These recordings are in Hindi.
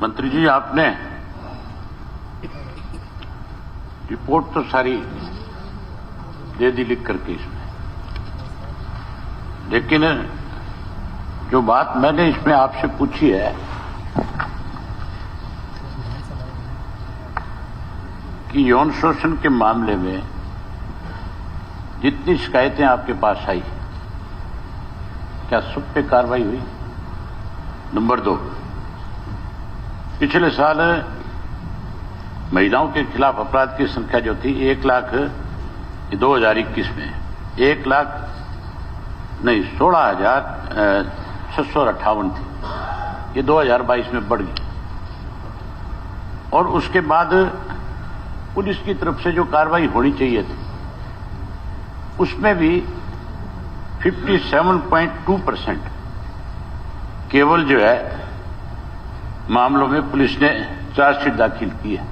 मंत्री जी, आपने रिपोर्ट तो सारी दे दी लिख करके इसमें, लेकिन जो बात मैंने इसमें आपसे पूछी है कि यौन शोषण के मामले में जितनी शिकायतें आपके पास आई, क्या सब पे कार्रवाई हुई? नंबर 2, पिछले साल महिलाओं के खिलाफ अपराध की संख्या जो थी 2021 में 16,658 थी, ये 2022 में बढ़ गई। और उसके बाद पुलिस की तरफ से जो कार्रवाई होनी चाहिए थी उसमें भी 57.2% केवल जो है मामलों में पुलिस ने चार्जशीट दाखिल की है,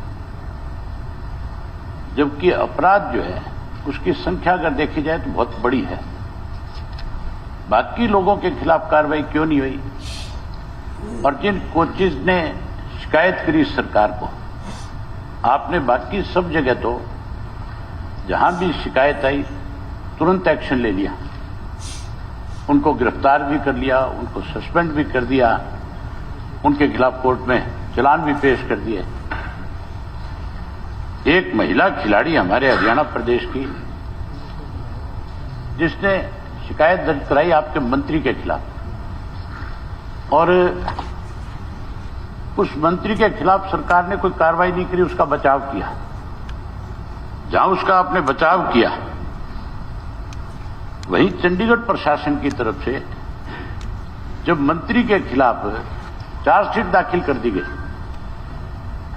जबकि अपराध जो है उसकी संख्या अगर देखी जाए तो बहुत बड़ी है। बाकी लोगों के खिलाफ कार्रवाई क्यों नहीं हुई? और जिन कोचेज ने शिकायत करी सरकार को, आपने बाकी सब जगह तो जहां भी शिकायत आई तुरंत एक्शन ले लिया, उनको गिरफ्तार भी कर लिया, उनको सस्पेंड भी कर दिया, उनके खिलाफ कोर्ट में चालान भी पेश कर दिए। एक महिला खिलाड़ी हमारे हरियाणा प्रदेश की, जिसने शिकायत दर्ज कराई आपके मंत्री के खिलाफ, और उस मंत्री के खिलाफ सरकार ने कोई कार्रवाई नहीं करी, उसका बचाव किया। जहां उसका आपने बचाव किया, वहीं चंडीगढ़ प्रशासन की तरफ से जब मंत्री के खिलाफ चार्जशीट दाखिल कर दी गई,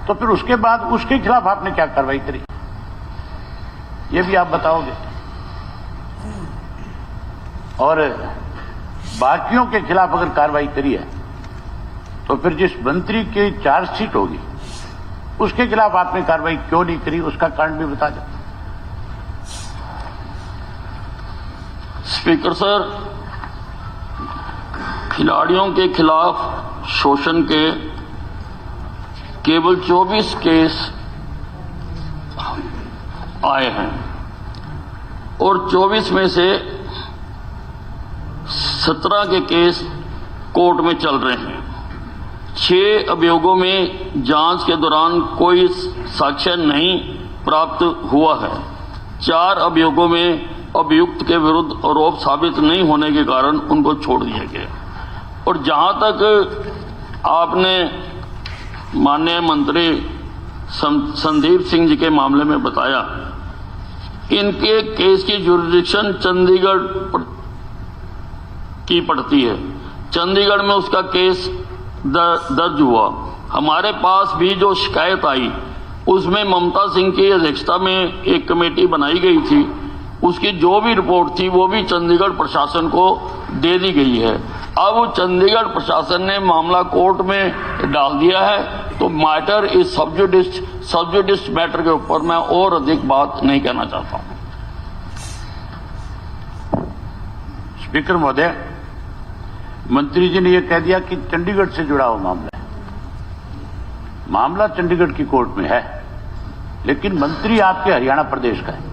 तो फिर उसके बाद उसके खिलाफ आपने क्या कार्रवाई करी, ये भी आप बताओगे? और बाकियों के खिलाफ अगर कार्रवाई करी है तो फिर जिस मंत्री की चार्जशीट होगी उसके खिलाफ आपने कार्रवाई क्यों नहीं करी, उसका कारण भी बता दो। स्पीकर सर, खिलाड़ियों के खिलाफ शोषण के केवल 24 केस आए हैं और 24 में से 17 के केस कोर्ट में चल रहे हैं। 6 अभियोगों में जांच के दौरान कोई साक्ष्य नहीं प्राप्त हुआ है। 4 अभियोगों में अभियुक्त के विरुद्ध आरोप साबित नहीं होने के कारण उनको छोड़ दिया गया। और जहां तक आपने माननीय मंत्री संदीप सिंह जी के मामले में बताया, इनके केस की जुरिडिक्शन चंडीगढ़ की पड़ती है, चंडीगढ़ में उसका केस दर्ज हुआ। हमारे पास भी जो शिकायत आई उसमें ममता सिंह की अध्यक्षता में एक कमेटी बनाई गई थी, उसकी जो भी रिपोर्ट थी वो भी चंडीगढ़ प्रशासन को दे दी गई है। अब चंडीगढ़ प्रशासन ने मामला कोर्ट में डाल दिया है, तो मैटर इज सब्जुडिस मैटर के ऊपर मैं और अधिक बात नहीं कहना चाहता हूं। स्पीकर महोदय, मंत्री जी ने यह कह दिया कि चंडीगढ़ से जुड़ा हुआ मामला है। मामला चंडीगढ़ की कोर्ट में है, लेकिन मंत्री आपके हरियाणा प्रदेश का है।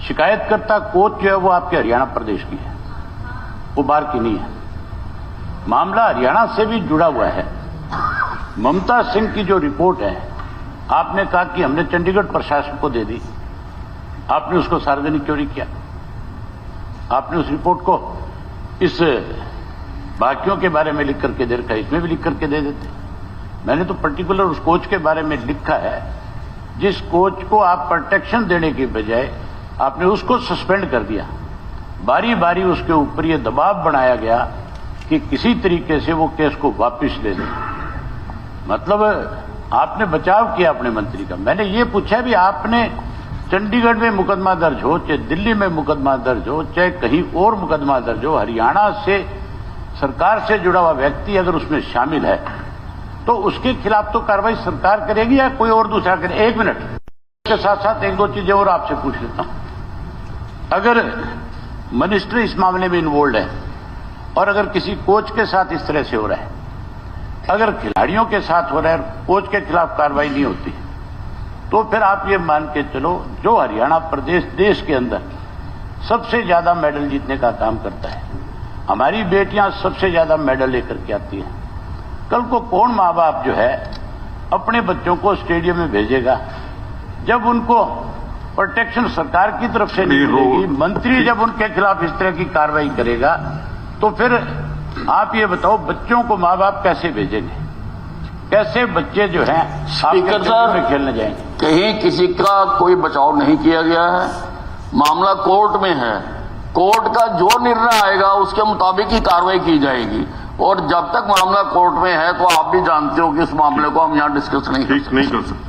शिकायतकर्ता कोच जो है वो आपके हरियाणा प्रदेश की है, वो बाहर की नहीं है। मामला हरियाणा से भी जुड़ा हुआ है। ममता सिंह की जो रिपोर्ट है, आपने कहा कि हमने चंडीगढ़ प्रशासन को दे दी, आपने उसको सार्वजनिक क्यों नहीं किया? आपने उस रिपोर्ट को इस बाकियों के बारे में लिख करके दे रखा है, इसमें भी लिख करके दे देते। मैंने तो पर्टिकुलर उस कोच के बारे में लिखा है, जिस कोच को आप प्रोटेक्शन देने की बजाय आपने उसको सस्पेंड कर दिया। बारी बारी उसके ऊपर यह दबाव बनाया गया कि किसी तरीके से वो केस को वापस ले ले। मतलब आपने बचाव किया अपने मंत्री का। मैंने ये पूछा भी, आपने चंडीगढ़ में मुकदमा दर्ज हो, चाहे दिल्ली में मुकदमा दर्ज हो, चाहे कहीं और मुकदमा दर्ज हो, हरियाणा से सरकार से जुड़ा हुआ व्यक्ति अगर उसमें शामिल है तो उसके खिलाफ तो कार्रवाई सरकार करेगी या कोई और दूसरा करे? 1 मिनट के साथ साथ 1-2 चीजें और आपसे पूछ लेता हूं। अगर मिनिस्टर इस मामले में इन्वॉल्व है और अगर किसी कोच के साथ इस तरह से हो रहा है अगर खिलाड़ियों के साथ हो रहा है, कोच के खिलाफ कार्रवाई नहीं होती, तो फिर आप ये मान के चलो जो हरियाणा प्रदेश देश के अंदर सबसे ज्यादा मेडल जीतने का काम करता है, हमारी बेटियां सबसे ज्यादा मेडल लेकर के आती हैं। कल को कौन माँ बाप जो है अपने बच्चों को स्टेडियम में भेजेगा जब उनको प्रोटेक्शन सरकार की तरफ से नहीं मिलेगी, मंत्री जब उनके खिलाफ इस तरह की कार्रवाई करेगा, तो फिर आप ये बताओ बच्चों को माँ बाप कैसे भेजेंगे? कैसे बच्चे जो हैं स्पीकर साहब में खेलने जाएंगे? कहीं किसी का कोई बचाव नहीं किया गया है, मामला कोर्ट में है, कोर्ट का जो निर्णय आएगा उसके मुताबिक ही कार्रवाई की जाएगी। और जब तक मामला कोर्ट में है तो आप भी जानते हो कि इस मामले को हम यहाँ डिस्कस नहीं कर सकते।